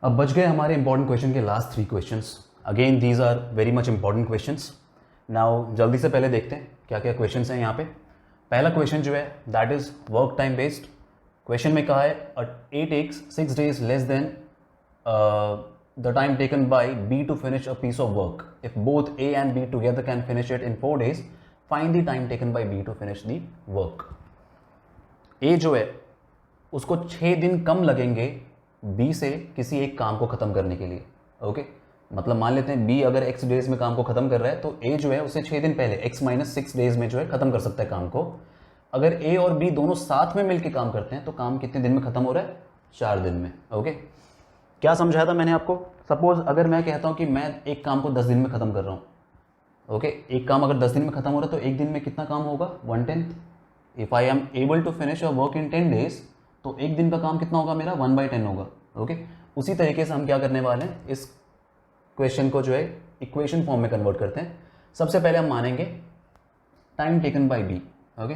अब बच गए हमारे इंपॉर्टेंट क्वेश्चन के last 3 questions. Again these are very much important questions. Now जल्दी से पहले देखते हैं क्या क्या क्वेश्चंस हैं यहाँ पे। पहला क्वेश्चन जो है that is work time based. Question में कहा है A takes 6 days less than the time taken by B to finish a piece of work. If both A and B together can finish it in 4 days, find the time taken by B to finish the work. A जो है उसको 6 दिन कम लगेंगे B से किसी एक काम को ख़त्म करने के लिए। ओके, मतलब मान लेते हैं बी अगर x डेज में काम को ख़त्म कर रहा है तो ए जो है उसे 6 दिन पहले x - 6 डेज में जो है ख़त्म कर सकता है काम को। अगर ए और बी दोनों साथ में मिलकर काम करते हैं तो काम कितने दिन में ख़त्म हो रहा है? 4 दिन में। ओके, क्या समझाया था मैंने आपको? सपोज अगर मैं कहता हूँ कि मैं एक काम को 10 दिन में ख़त्म कर रहा हूँ। ओके, एक काम अगर 10 दिन में ख़त्म हो रहा है तो एक दिन में कितना काम होगा? 1/10। If I am able to finish a work in 10 days तो एक दिन का काम कितना होगा मेरा? 1/10 होगा। ओके, उसी तरीके से हम क्या करने वाले हैं, इस क्वेश्चन को जो है इक्वेशन फॉर्म में कन्वर्ट करते हैं। सबसे पहले हम मानेंगे time taken by B. Okay,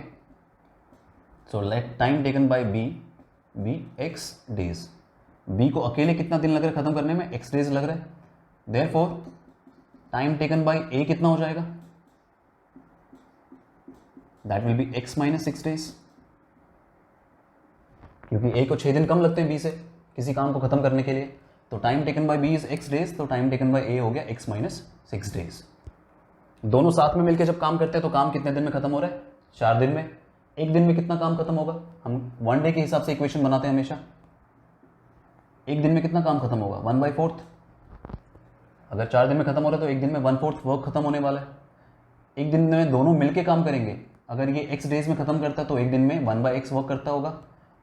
so let time taken by B B x days। B को अकेले कितना दिन लग रहा है खत्म करने में? x days लग रहा है। देयरफॉर टाइम टेकन बाय ए कितना हो जाएगा? That will be x - 6 days, क्योंकि ए को 6 दिन कम लगते हैं बी से किसी काम को खत्म करने के लिए। तो time taken by B is x days, तो टाइम टेकन बाय ए हो गया x - 6 days। दोनों साथ में मिलकर जब काम करते हैं तो काम कितने दिन में खत्म हो रहा है? 4 दिन में। एक दिन में कितना काम खत्म होगा? हम 1 डे के हिसाब से इक्वेशन बनाते हैं हमेशा। एक दिन में कितना काम खत्म होगा? 1/4। अगर 4 दिन में खत्म हो रहा है तो एक दिन में 1/4 वर्क खत्म होने वाला है। एक दिन में दोनों मिलके काम करेंगे। अगर ये x डेज में खत्म करता है तो एक दिन में 1/x वर्क करता होगा,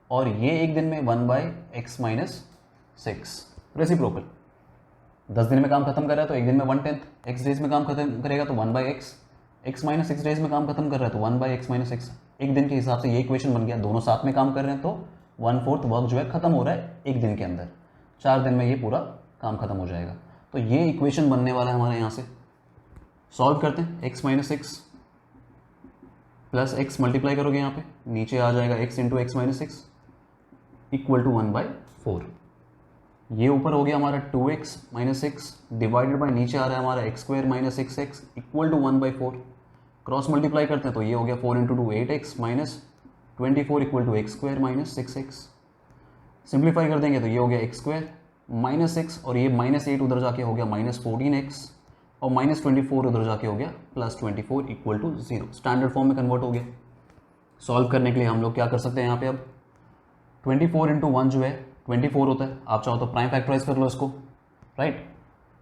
और ये एक दिन में 1/x - 6 रेसिप्रोकल। 10 दिन में काम खत्म कर रहा है तो एक दिन में 1/10, x डेज में काम खत्म करेगा तो 1/x, x - 6 डेज में काम खत्म कर रहा है तो 1/x - 6। एक दिन के हिसाब से ये इक्वेशन बन गया। दोनों साथ में काम कर रहे हैं तो 1/4 वर्क जो है खत्म हो रहा है एक दिन के अंदर। 4 दिन में ये पूरा काम खत्म हो जाएगा। तो ये इक्वेशन बनने वाला है हमारे यहाँ से। सॉल्व करते हैं। x - 6 प्लस x मल्टीप्लाई करोगे यहाँ पे, नीचे आ जाएगा x × x - 6 इक्वल टू 1/4। ये ऊपर हो गया हमारा 2x - 6 डिवाइडेड बाय नीचे आ रहा है हमारा x² - 6x equal to 1/4। Cross multiply करते हैं तो ये हो गया 4 × 2 8x - 24 equal to x² - 6x। Simplify कर देंगे तो ये हो गया x² - 6 और ये -8 उधर जाके हो गया -14x और -24 उधर जाके हो गया +24 इक्वल टू 0। स्टैंडर्ड फॉर्म में कन्वर्ट हो गया। सॉल्व करने के लिए हम लोग क्या कर सकते हैं यहाँ पे? अब 24 × 1 जो है 24 होता है। आप चाहो तो प्राइम फैक्टराइज कर लो इसको, राइट।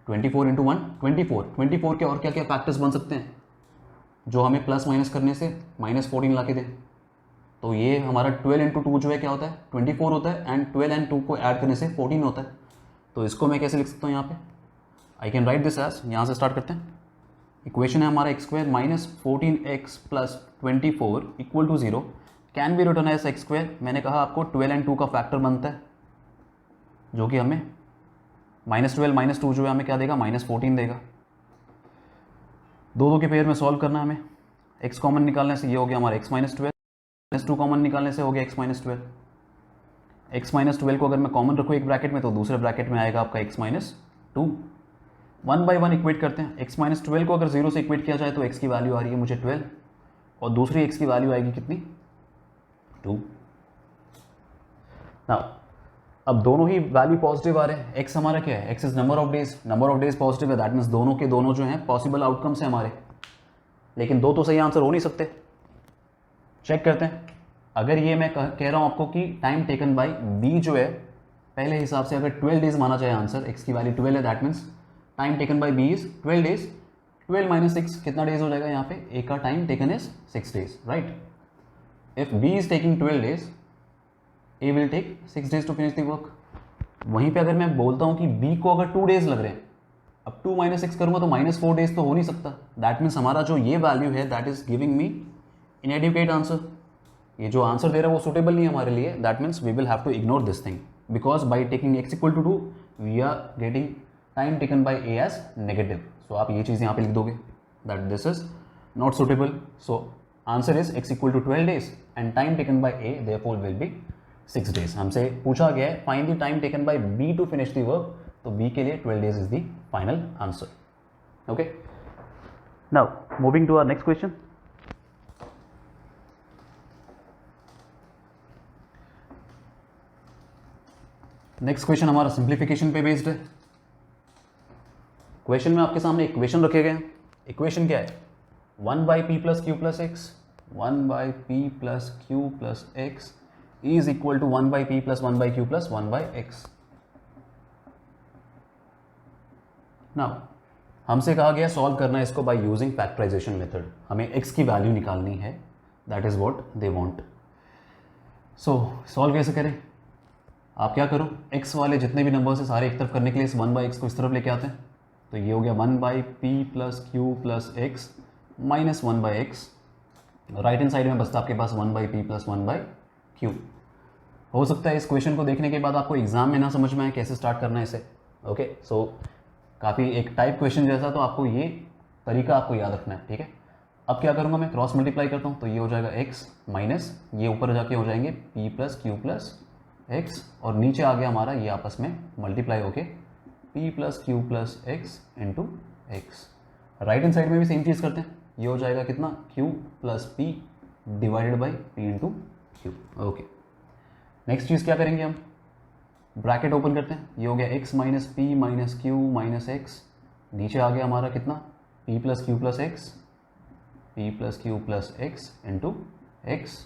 24 × 1 24 के और क्या क्या फैक्टर्स बन सकते हैं जो हमें प्लस माइनस करने से -14 ला के दें? तो ये हमारा 12 × 2 जो है क्या होता है? 24 होता है, एंड 12 एंड 2 को ऐड करने से 14 होता है। तो इसको मैं कैसे लिख सकता हूँ यहाँ पे? I can write this as, यहाँ से स्टार्ट करते हैं। इक्वेशन है हमारा x² - 14x + 24 equal to 0 can be written as x²। मैंने कहा आपको 12 एंड 2 का फैक्टर बनता है जो कि हमें -12 - 2 जो है हमें क्या देगा? -14 देगा। दो के पेयर में सॉल्व करना है हमें। x कॉमन निकालने से ये हो गया हमारा x - 12, -2 कॉमन निकालने से हो गया x - 12। x - 12 को अगर मैं कॉमन रखूँ एक ब्रैकेट में तो दूसरे ब्रैकेट में आएगा आपका x - 2। 1/1 इक्वेट करते हैं। x - 12 को अगर 0 से इक्वेट किया जाए तो x की वैल्यू आ रही है मुझे 12 और दूसरी x की वैल्यू आएगी कितनी? 2। नाउ अब दोनों ही वैल्यू पॉजिटिव आ रहे हैं। x हमारा क्या है? x is number of days positive है। दैट मीन्स दोनों के दोनों जो हैं पॉसिबल आउटकम्स हैं हमारे, लेकिन दो तो सही आंसर हो नहीं सकते। चेक करते हैं। अगर ये मैं कह रहा हूँ आपको कि टाइम टेकन बाय b जो है पहले हिसाब से अगर 12 डेज माना जाए आंसर, x की वैल्यू 12 है, that means time taken bye b is 12 days. 12 - 6 कितना डेज हो जाएगा यहाँ पे? a का time taken is 6 days, right. If b is taking 12 days, a will take 6 days to finish the work. वहीं पे अगर मैं बोलता हूँ कि b को अगर 2 डेज लग रहे हैं, अब 2 - 6 करूँगा तो -4 डेज तो हो नहीं सकता। दैट मीन्स हमारा जो ये वैल्यू है that is giving me इनएडिक्वेट answer. ये जो आंसर दे रहा है वो सुटेबल नहीं है हमारे लिए। That means we will have to ignore this thing because by taking x = 2 we are getting time taken by a as negative. So आप ये चीज़ यहाँ पे लिख दोगे that this is not suitable. So answer is x = 12 days and time taken by a therefore will be 6 days. हमसे पूछा गया है find the time taken by B to finish the work, तो बी के लिए 12 days is the final answer. Okay, now moving to our next question. Next question हमारा simplification पे based है। क्वेश्चन में आपके सामने इक्वेशन रखे गए हैं। इक्वेशन क्या है? 1 by p plus q plus x, 1 by p plus q plus x is equal to 1 by p plus 1 by q plus 1 by x. Now हमसे कहा गया सॉल्व करना है इसको बाय यूजिंग फैक्टराइजेशन मेथड। हमें x की वैल्यू निकालनी है, that is what they want. So solve कैसे करें? आप क्या करो, x वाले जितने भी नंबर्स हैं सारे एक तरफ करने के लिए इस 1 बाई एक्स को इस तरफ लेके आते हैं। तो ये हो गया 1 by p plus q plus x minus 1 by x. Right hand side में बचता आपके पास 1 by p plus 1 by Q. हो सकता है इस क्वेश्चन को देखने के बाद आपको एग्जाम में ना समझ में आए कैसे स्टार्ट करना है इसे। ओके, सो काफ़ी एक टाइप क्वेश्चन जैसा, तो आपको ये तरीका आपको याद रखना है, ठीक है। अब क्या करूँगा मैं, क्रॉस मल्टीप्लाई करता हूँ, तो ये हो जाएगा x माइनस ये ऊपर जाके हो जाएंगे p plus q plus x, और नीचे आ गया हमारा ये आपस में मल्टीप्लाई होके p plus q plus x into x. Right hand side में भी सेम चीज़ करते हैं, ये हो जाएगा कितना q plus p divided by p into Q. Okay, next चीज़ क्या करेंगे हम, ब्रैकेट ओपन करते हैं, ये हो गया x minus P minus Q minus x. नीचे आ गया हमारा कितना p plus q plus x, p plus q plus x into x.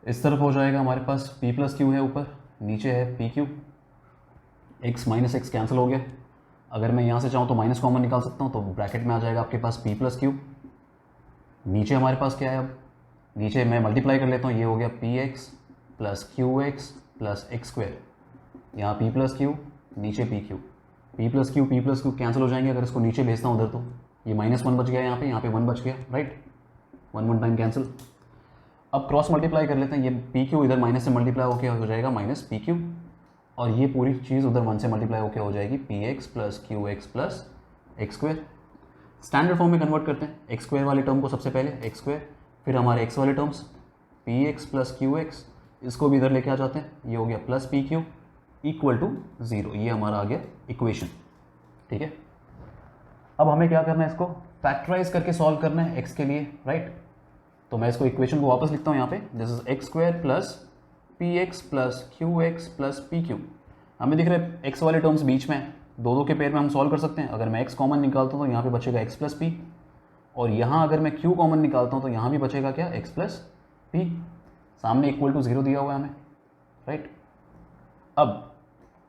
इस तरफ हो जाएगा हमारे पास p प्लस क्यू है ऊपर, नीचे है P Q. x minus X cancel हो गया। अगर मैं यहाँ से चाहूँ तो माइनस कॉमन निकाल सकता हूँ, तो ब्रैकेट में आ जाएगा आपके पास p प्लस क्यू। नीचे हमारे पास क्या है, अब नीचे मैं मल्टीप्लाई कर लेता हूँ, ये हो गया P x plus Q x plus x square. यहाँ पी प्लस क्यू, नीचे P Q, P plus Q cancel हो जाएंगे। अगर इसको नीचे भेजता हूँ उधर, तो ये -1 बच गया यहाँ पे 1 बच गया, राइट, 1 टाइम कैंसिल। अब क्रॉस मल्टीप्लाई कर लेते हैं, ये पी क्यू इधर माइनस से मल्टीप्लाई होकर हो जाएगा माइनस पी क्यू, और ये पूरी चीज़ उधर 1 से मल्टीप्लाई होकर हो जाएगी P x plus Q x plus x square. Standard form में कन्वर्ट करते हैं, एक्स स्क्वायर वाले टर्म को सबसे पहले एक्स स्क्वायर, फिर हमारे एक्स वाले terms P x plus Q x, इसको भी इधर लेके आ जाते हैं, ये हो गया plus p q equal to 0। ये हमारा आ गया इक्वेशन, ठीक है। अब हमें क्या करना है, इसको फैक्टराइज करके सॉल्व करना है x के लिए, राइट। तो मैं इसको इक्वेशन को वापस लिखता हूँ यहाँ पे, this is x square plus P x plus Q x plus p Q. हमें दिख रहा है x वाले टर्म्स बीच में, दो के पेयर में हम सॉल्व कर सकते हैं। अगर मैं x कॉमन निकालता हूँ तो यहाँ पे बचेगा x प्लस पी, और यहाँ अगर मैं q कॉमन निकालता हूँ तो यहाँ भी बचेगा क्या, x प्लस पी। सामने इक्वल टू 0 दिया हुआ है हमें, राइट। अब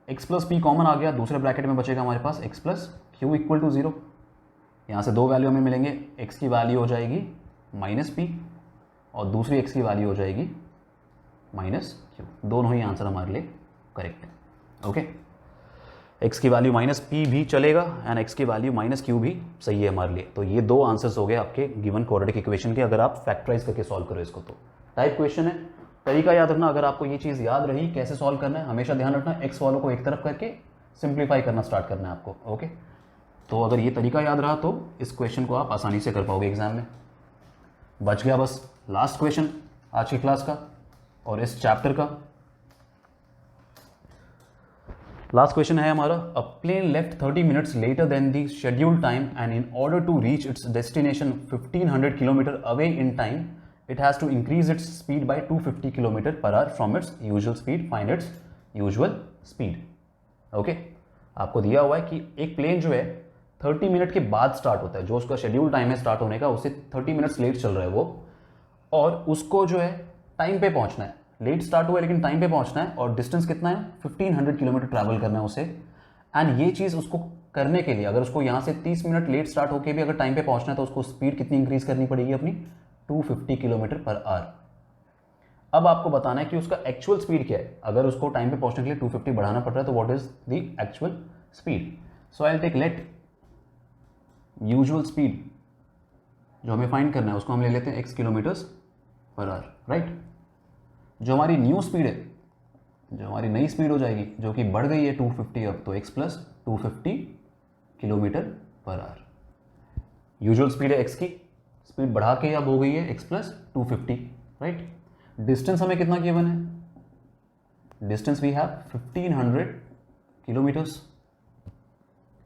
x प्लस पी कॉमन आ गया, दूसरे ब्रैकेट में बचेगा हमारे पास x plus q equal to 0। यहाँ से दो वैल्यू हमें मिलेंगे, x की वैल्यू हो जाएगी माइनस पी और दूसरी x की वैल्यू हो जाएगी माइनस क्यू। दोनों ही आंसर हमारे लिए करेक्ट है। ओके, x की वैल्यू माइनस पी भी चलेगा एंड x की वैल्यू माइनस क्यू भी सही है हमारे लिए। तो ये दो आंसर्स हो गए आपके गिवन क्वाड्रेटिक इक्वेशन के, अगर आप फैक्टराइज करके सॉल्व करो इसको। तो टाइप क्वेश्चन है, तरीका याद रखना। अगर आपको ये चीज़ याद रही कैसे सॉल्व करना है, हमेशा ध्यान रखना x वालों को एक तरफ करके सिंप्लीफाई करना स्टार्ट करना है आपको। ओके, तो अगर ये तरीका याद रहा तो इस क्वेश्चन को आप आसानी से कर पाओगे एग्जाम में। बच गया बस लास्ट क्वेश्चन आज की क्लास का और इस चैप्टर का। लास्ट क्वेश्चन है हमारा, a plane left 30 minutes later than the scheduled time and in order to reach its destination 1500 kilometre away in time it has to increase its speed by 250 km per hour from its usual speed. Find its usual speed. Okay, आपको दिया हुआ है कि एक plane जो है 30 minute के बाद स्टार्ट होता है, जो उसका शेड्यूल टाइम है स्टार्ट होने का उससे 30 मिनट्स लेट चल रहा है वो, और उसको जो है टाइम पे पहुंचना है। लेट स्टार्ट हुआ है लेकिन टाइम पे पहुंचना है, और डिस्टेंस कितना है 1500 किलोमीटर ट्रैवल करना है उसे। एंड ये चीज़ उसको करने के लिए अगर उसको यहाँ से 30 मिनट लेट स्टार्ट होकर भी अगर टाइम पे पहुंचना है तो उसको स्पीड कितनी इंक्रीज करनी पड़ेगी अपनी, 250 किलोमीटर पर आवर। अब आपको बताना है कि उसका एक्चुअल स्पीड क्या है। अगर उसको टाइम पे पहुंचने के लिए 250 बढ़ाना पड़ रहा है तो what is the actual speed. So I will take let usual speed जो हमें फाइंड करना है उसको हम ले लेते हैं x kilometres per hour, right. जो हमारी न्यू स्पीड है, जो हमारी नई स्पीड हो जाएगी, जो कि बढ़ गई है 250 अब, तो x plus 250 kilometre per hour. Usual speed है x की, स्पीड बढ़ा के अब हो गई है x प्लस 250, राइट। डिस्टेंस हमें कितना गिवन है, distance we have 1500 kilometres.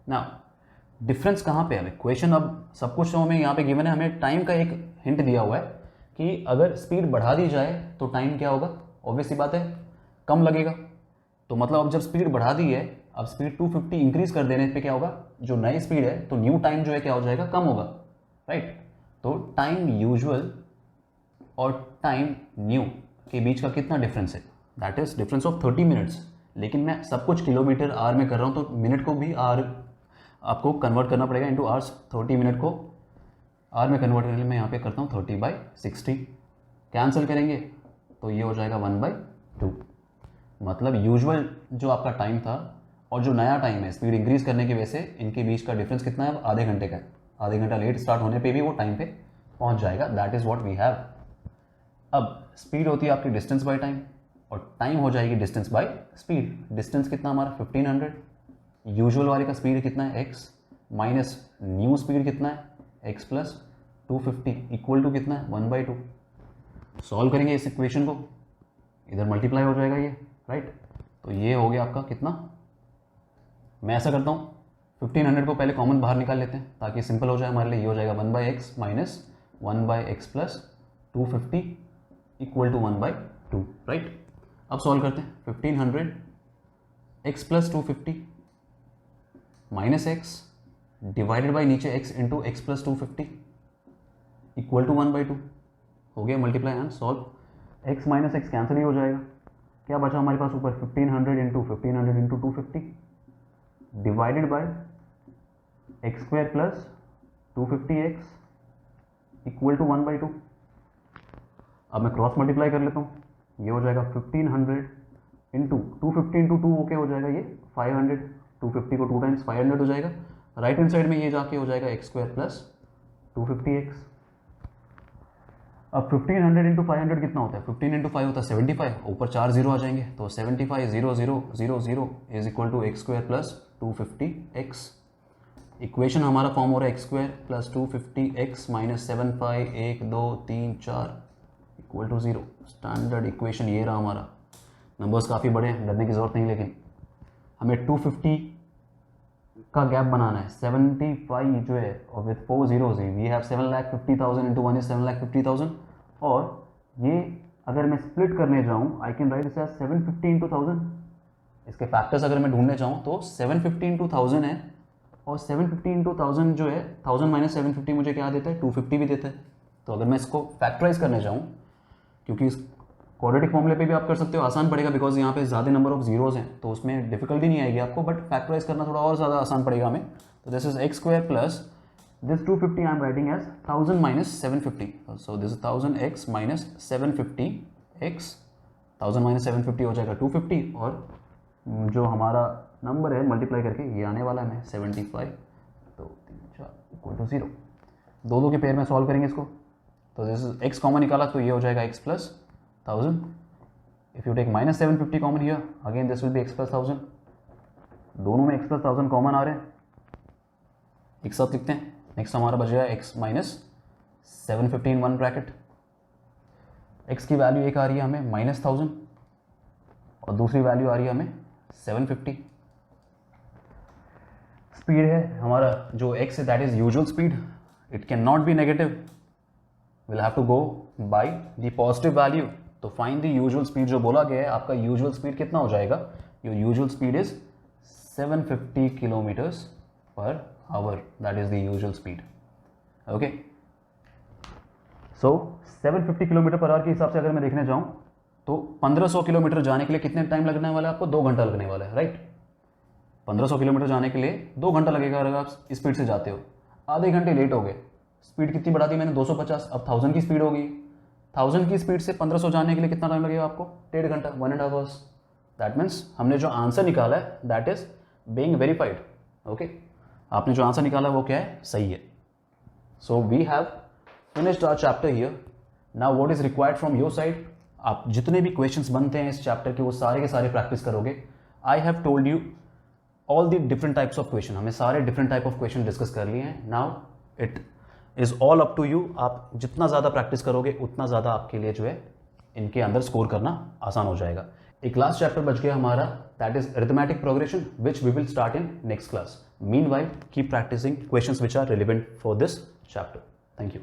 Now difference कहाँ पे है हमें, क्वेश्चन अब सब कुछ तो हमें यहाँ पे गिवन है, हमें टाइम का एक हिंट दिया हुआ है कि अगर स्पीड बढ़ा दी जाए तो टाइम क्या होगा, ऑब्वियसली बात है कम लगेगा। तो मतलब अब जब स्पीड बढ़ा दी है, अब स्पीड 250 इंक्रीज कर देने पे क्या होगा, जो नई स्पीड है तो न्यू टाइम जो है क्या हो जाएगा, कम होगा, राइट। तो टाइम यूजुअल और टाइम न्यू के बीच का कितना डिफरेंस है, that is difference of 30 minutes. लेकिन मैं सब कुछ किलोमीटर आर में कर रहा हूँ तो मिनट को भी आर आपको कन्वर्ट करना पड़ेगा इनटू आवर्स। 30 मिनट को आर में कन्वर्ट करने के लिए मैं यहाँ पे करता हूँ 30/60, कैंसिल करेंगे तो ये हो जाएगा 1/2। मतलब यूजुअल जो आपका टाइम था और जो नया टाइम है स्पीड इंक्रीज करने की वजह से इनके बीच का डिफरेंस कितना है, आधे घंटे का है। आधे घंटा लेट स्टार्ट होने पे भी वो टाइम पे पहुंच जाएगा, that is what we have. अब स्पीड होती है आपकी डिस्टेंस बाय टाइम और टाइम हो जाएगी डिस्टेंस बाय स्पीड। डिस्टेंस कितना हमारा 1500, यूजुअल वाले का स्पीड कितना है x माइनस न्यू स्पीड कितना है x प्लस 250 इक्वल टू कितना है 1/2। सॉल्व करेंगे इस इक्वेशन को, इधर मल्टीप्लाई हो जाएगा ये, राइट। तो ये हो गया आपका कितना, मैं ऐसा करता हूँ 1500 को पहले कॉमन बाहर निकाल लेते हैं ताकि सिंपल हो जाए हमारे लिए। ये हो जाएगा 1/x minus 1/x plus 250 equal to 1/2, right. अब सॉल्व करते हैं 1500 x plus 250 minus x divided by नीचे x into X plus 250 equal to 1/2 हो गया, multiply and solve. x minus X cancel ही हो जाएगा, क्या बचा हमारे पास ऊपर 1500 into 250 divided by X square plus 250x equal to 1/2। अब मैं क्रॉस मल्टीप्लाई कर लेता हूँ, ये हो जाएगा 1500 इंटू 250 इंटू 2 ओके हो जाएगा ये 500, 250 को 2 टाइम्स 500 हो जाएगा। राइट हैंड साइड में ये जाके हो जाएगा एक्स स्क्वायर प्लस 250x। अब 1500 इंटू 500 कितना होता है, 15 इंटू 5 होता है 75, ऊपर 4 जीरो आ जाएंगे तो 75 0 0 0 0 is equal to x square plus 250x। Equation हमारा फॉर्म हो रहा है x square plus 250x minus 75 1 2 3 4 equal to 0। Standard equation ये रहा हमारा। नंबर्स काफ़ी बड़े हैं, डरने की जरूरत नहीं, लेकिन हमें 250 का गैप बनाना है। 75 जो है और with 4 zeros we have 7,50,000 into 1 is 7,50,000। और ये अगर मैं स्प्लिट करने जाऊँ I can write it as 750 into 1000। इसके फैक्टर्स अगर मैं ढूंढने जाऊँ तो 750 इंटू 1000 है और 750 इंटू 1000 जो है 1000 माइनस 750 मुझे क्या देता है, 250 भी देता है। तो अगर मैं इसको फैक्टराइज करने जाऊँ, क्योंकि इस क्वाड्रेटिक फॉर्मूले पे भी आप कर सकते हो, आसान पड़ेगा बिकॉज यहाँ पे ज़्यादा नंबर ऑफ जीरोज हैं तो उसमें डिफिकल्टी नहीं आएगी आपको, बट फैक्टराइज करना थोड़ा और ज़्यादा आसान पड़ेगा हमें। तो this is x square plus this 250 I am writing as 1000 minus 750, so this is 1000x minus 750x। 1000 minus 750 हो जाएगा 250 और जो हमारा नंबर है मल्टीप्लाई करके ये आने वाला है 75, तो 3 4 इक्वल टू 0। दो के पेयर में सॉल्व करेंगे इसको, तो दिस इज x कॉमन निकाला तो ये हो जाएगा x plus 1000। If you take minus 750 common here again this will be x plus 1000। दोनों में x प्लस 1000 कॉमन आ रहे हैं, एक साथ लिखते हैं। नेक्स्ट हमारा बच गया x minus 750 in one bracket. x की वैल्यू एक आ रही है हमें माइनस 1000 और दूसरी वैल्यू आ रही है हमें 750। स्पीड है हमारा जो x है that is usual speed, it can not be negative, will have to go by the positive value. तो फाइंड द यूजुअल स्पीड जो बोला गया है, आपका यूजुअल स्पीड कितना हो जाएगा, your usual speed is 750 kilometres per hour, that is the usual speed. Okay, so 750 kilometre per hour के हिसाब से अगर मैं देखने जाऊं तो 1500 किलोमीटर जाने के लिए कितने टाइम लगने वाला है आपको, 2 घंटा लगने वाला है, राइट। 1500 किलोमीटर जाने के लिए 2 घंटा लगेगा अगर आप स्पीड से जाते हो। आधे घंटे लेट हो गए, स्पीड कितनी बढ़ा दी मैंने 250, अब 1000 की स्पीड हो गई। 1000 की स्पीड से 1500 जाने के लिए कितना टाइम लगेगा आपको, 1.5 घंटा, 1.5 आवर्स। दैट मीन्स हमने जो आंसर निकाला है that is being verified. Okay, आपने जो आंसर निकाला वो क्या है, सही है। So we have finished our chapter here. Now what is required from your side, आप जितने भी क्वेश्चंस बनते हैं इस चैप्टर के वो सारे के सारे प्रैक्टिस करोगे। I have told you all the different types of question, हमें सारे different type of question discuss कर लिए हैं। Now it is all up to you, आप जितना ज़्यादा प्रैक्टिस करोगे उतना ज़्यादा आपके लिए जो है इनके अंदर स्कोर करना आसान हो जाएगा। एक लास्ट चैप्टर बच गया हमारा, that is arithmetic progression, which we will start in next class. Meanwhile keep practising questions which are relevant for this chapter. Thank you.